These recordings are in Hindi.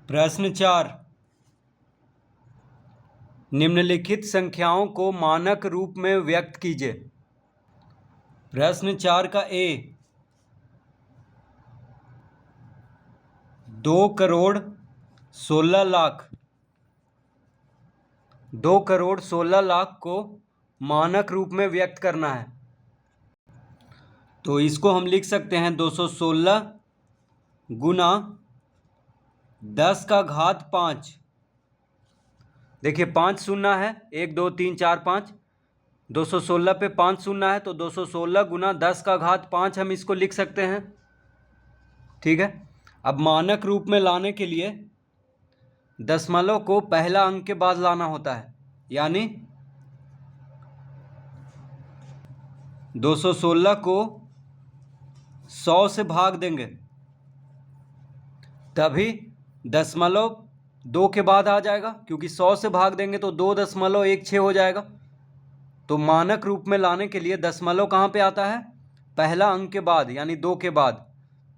प्रश्न 4, निम्नलिखित संख्याओं को मानक रूप में व्यक्त कीजिए। प्रश्न 4 का ए, 2,16,00,000। 2,16,00,000 को मानक रूप में व्यक्त करना है, तो इसको हम लिख सकते हैं 216 गुना 10 का घात 5। देखिए 5 शून्य है, 1 2 3 4 5, 216 पे 5 शून्य है, तो 216 गुना 10 का घात 5 हम इसको लिख सकते हैं। ठीक है। अब मानक रूप में लाने के लिए दशमलव को पहला अंक के बाद लाना होता है, यानी 216 को 100 से भाग देंगे, तभी दशमलव 2 के बाद आ जाएगा, क्योंकि 100 से भाग देंगे तो 2.16 हो जाएगा। तो मानक रूप में लाने के लिए दशमलव कहाँ पे आता है? पहला अंक के बाद, यानी 2 के बाद।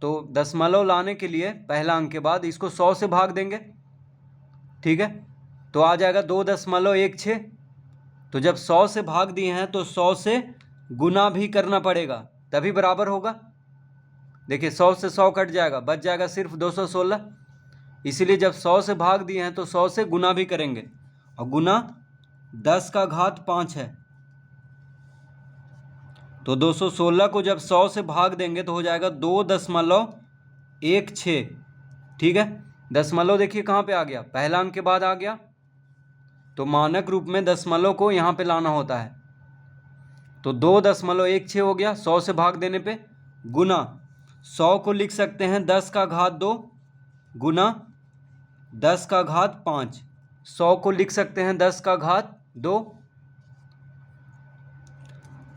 तो दशमलव लाने के लिए पहला अंक के बाद इसको 100 से भाग देंगे। ठीक है, तो आ जाएगा 2.16। तो जब 100 से भाग दिए हैं तो 100 से गुना भी करना पड़ेगा, तभी बराबर होगा। देखिए 100 से 100 कट जाएगा, बच जाएगा सिर्फ 216। इसीलिए जब 100 से भाग दिए हैं तो 100 से गुना भी करेंगे, और गुना 10 का घात 5 है। तो 216 को जब 100 से भाग देंगे तो हो जाएगा 2.16। ठीक है, दशमलव देखिए कहाँ पे आ गया? पहला अंक के बाद आ गया। तो मानक रूप में दशमलव को यहाँ पे लाना होता है। तो 2.16 हो गया 100 से भाग देने पे, गुना 100 को लिख सकते हैं 10 का घात 2 गुना 10 का घात 5। 100 को लिख सकते हैं 10 का घात 2।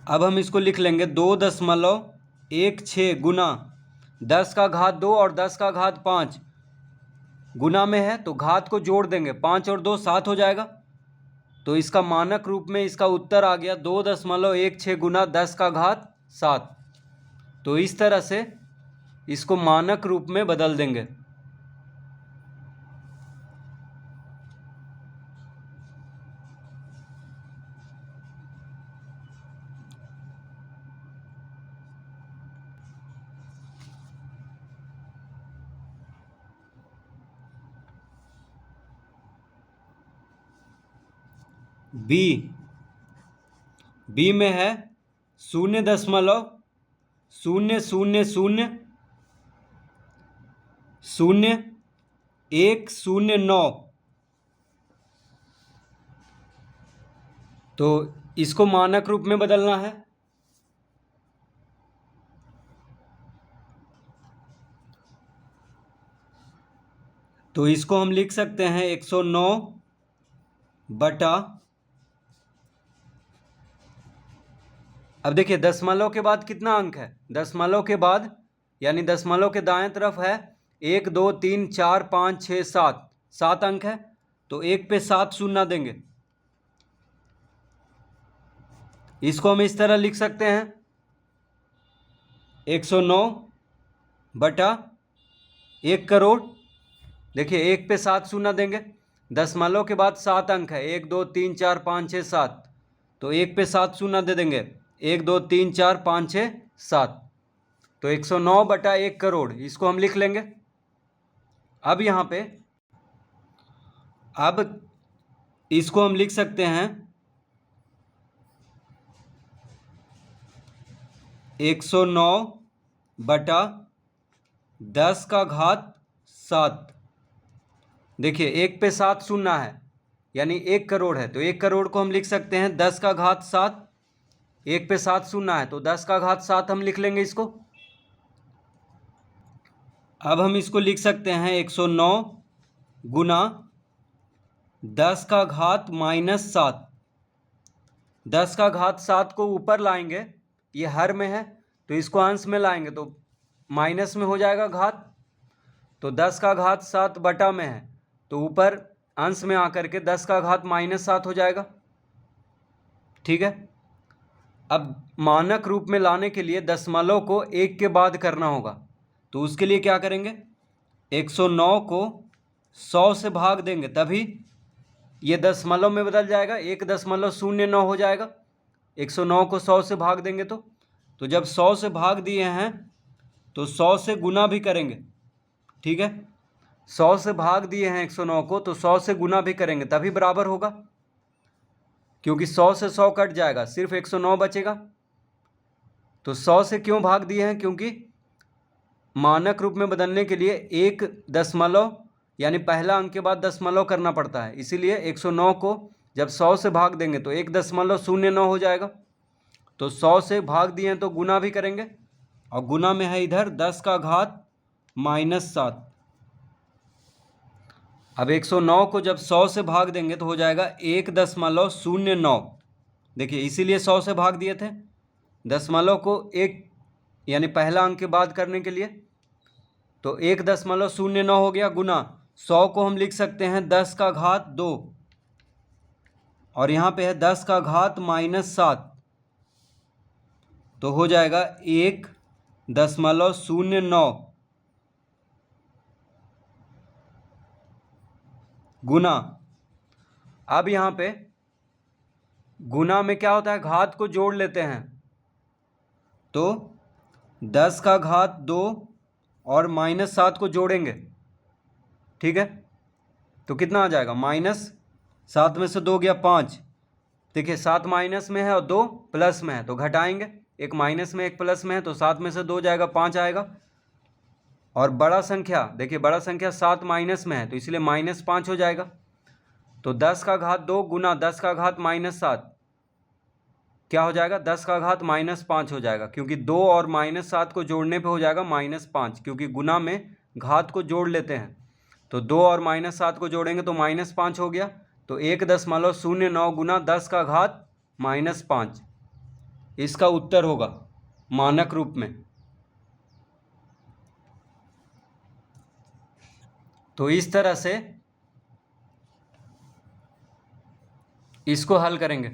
अब हम इसको लिख लेंगे 2.16 गुना 10 का घात 2 और 10 का घात 5 गुना में है, तो घात को जोड़ देंगे, 5 और 2 7 हो जाएगा। तो इसका मानक रूप में इसका उत्तर आ गया 2.16 गुना 10 का घात 7। तो इस तरह से इसको मानक रूप में बदल देंगे। बी में है 0.00000109। तो इसको मानक रूप में बदलना है। तो इसको हम लिख सकते हैं 109 बटा, अब देखिए दशमलव के बाद कितना अंक है? दशमलव के बाद यानी दशमलव के दाएं तरफ है 1 2 3 4 5 6 7, 7 अंक है। तो 1 पे 7 शून्य देंगे। इसको हम इस तरह लिख सकते हैं 109 बटा 1 करोड़। देखिए 1 पे 7 शून्य देंगे, दशमलव के बाद 7 अंक है, 1 2 3 4 5 6 7। तो 1 पे 7 शून्य दे देंगे, 1 2 3 4 5 6 7। तो 109 बटा 1 करोड़, इसको हम लिख लेंगे। अब यहाँ पे अब इसको हम लिख सकते हैं 109 बटा 10 का घात 7। देखिए 1 पे 7 शून्य है, यानी 1 करोड़ है। तो 1 करोड़ को हम लिख सकते हैं 10 का घात 7। 1 पे 7 शून्य है, तो 10 का घात 7 हम लिख लेंगे इसको। अब हम इसको लिख सकते हैं 109 गुना 10 का घात -7। 10 का घात 7 को ऊपर लाएंगे, ये हर में है, तो इसको अंश में लाएंगे तो माइनस में हो जाएगा घात। तो 10 का घात 7 बटा में है, तो ऊपर अंश में आकर के 10 का घात -7 हो जाएगा। ठीक है। अब मानक रूप में लाने के लिए दशमलव को 1 के बाद करना होगा, तो उसके लिए क्या करेंगे? 109 को 100 से भाग देंगे तभी ये दशमलव में बदल जाएगा, 1.09 हो जाएगा। 109 को 100 से भाग देंगे तो जब 100 से भाग दिए हैं तो 100 से गुना भी करेंगे। ठीक है, 100 से भाग दिए हैं 109 को तो 100 से गुना भी करेंगे तभी बराबर होगा, क्योंकि 100 से 100 कट जाएगा, सिर्फ 109 बचेगा। तो 100 से क्यों भाग दिए हैं? क्योंकि मानक रूप में बदलने के लिए एक दशमलव यानी पहला अंक के बाद दशमलव करना पड़ता है, इसीलिए 109 को जब 100 से भाग देंगे तो 1.09 हो जाएगा। तो 100 से भाग दिए हैं तो गुना भी करेंगे, और गुना में है इधर 10 का घात -7। अब 109 को जब 100 से भाग देंगे तो हो जाएगा 1.09। देखिए इसीलिए 100 से भाग दिए थे, दशमलव को एक यानी पहला अंक के बाद करने के लिए। तो 1.09 हो गया, गुना 100 को हम लिख सकते हैं 10 का घात 2, और यहाँ पे है 10 का घात -7, तो हो जाएगा 1.09 गुना। अब यहाँ पे गुना में क्या होता है, घात को जोड़ लेते हैं, तो 10 का घात 2 और -7 को जोड़ेंगे। ठीक है, तो कितना आ जाएगा, -7 में से 2 गया 5। देखिए 7 माइनस में है और 2 प्लस में है, तो घटाएंगे, एक माइनस में एक प्लस में है, तो 7 में से 2 जाएगा 5 आएगा। और बड़ा संख्या, देखिए बड़ा संख्या 7 माइनस में है तो इसलिए -5 हो जाएगा। तो 10 का घात 2 गुना 10 का घात -7 क्या हो जाएगा, 10 का घात -5 हो जाएगा, क्योंकि 2 और -7 को जोड़ने पे हो जाएगा -5, क्योंकि गुना में घात को जोड़ लेते हैं। तो 2 और -7 को जोड़ेंगे तो -5 हो गया। तो 1.09 गुना 10 का घात -5 इसका उत्तर होगा मानक रूप में। तो इस तरह से इसको हल करेंगे।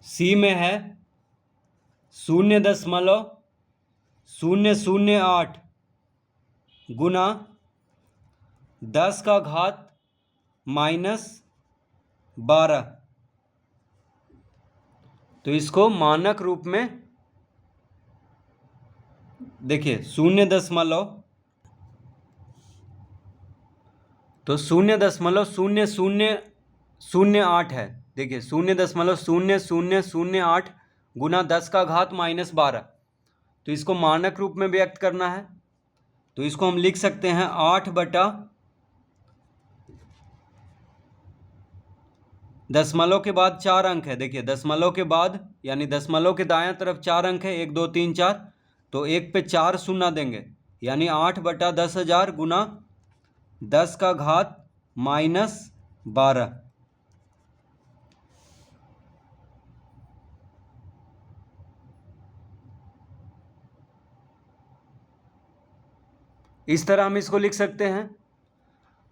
सी में है 0.008 गुना 10 का घात -12। तो इसको मानक रूप में देखिए 0.0008 है। देखिए 0.0008 गुना 10 का घात -12। तो इसको मानक रूप में व्यक्त करना है, तो इसको हम लिख सकते हैं 8 बटा दशमलव के बाद 4 अंक है। देखिए दशमलव के बाद यानी दशमलव के दायां तरफ 4 अंक है, 1 2 3 4, तो 1 पे 4 शून्य देंगे, यानी 8 बटा 10,000 गुना 10 का घात -12। इस तरह हम इसको लिख सकते हैं।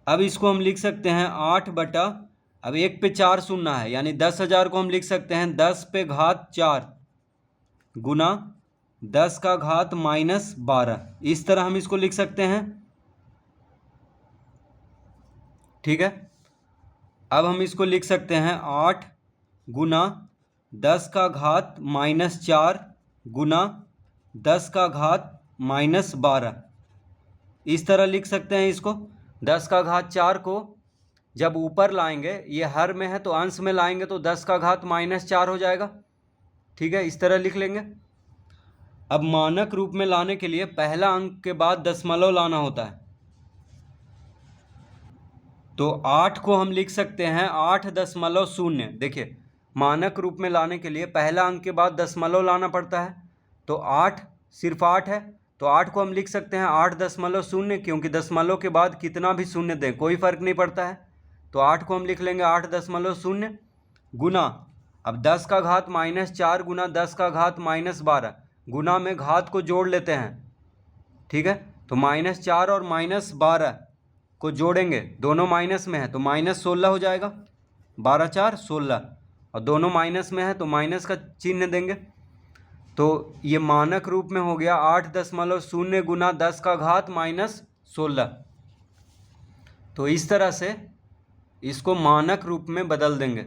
अब इसको हम लिख सकते हैं 8 बटा, अब 1 पे 4 शून्य है, यानी 10,000 को हम लिख सकते हैं 10 पे घात 4 गुना 10 का घात -12। इस तरह हम इसको लिख सकते हैं। ठीक है, अब हम इसको लिख सकते हैं 8 गुना 10 का घात -4 गुना 10 का घात -12। इस तरह लिख सकते हैं इसको। 10 का घात 4 को जब ऊपर लाएंगे, ये हर में है तो अंश में लाएंगे तो 10 का घात -4 हो जाएगा। ठीक है, इस तरह लिख लेंगे। अब मानक रूप में लाने के लिए पहला अंक के बाद दशमलव लाना होता है, तो 8 को हम लिख सकते हैं 8.0। देखिए मानक रूप में लाने के लिए पहला अंक के बाद दशमलव लाना पड़ता है, तो 8 सिर्फ 8 है, तो 8 को हम लिख सकते हैं 8.0, क्योंकि दशमलव के बाद कितना भी शून्य दें कोई फर्क नहीं पड़ता है। तो 8 को हम लिख लेंगे 8.0 गुना, अब 10 का घात -4 गुना 10 का घात -12, गुना में घात को जोड़ लेते हैं। ठीक है, तो -4 और -12 को जोड़ेंगे, दोनों माइनस में है तो -16 हो जाएगा। 12 4 16 और दोनों माइनस में है तो माइनस का चिन्ह देंगे। तो ये मानक रूप में हो गया 8.0 गुना 10 का घात -16। तो इस तरह से इसको मानक रूप में बदल देंगे।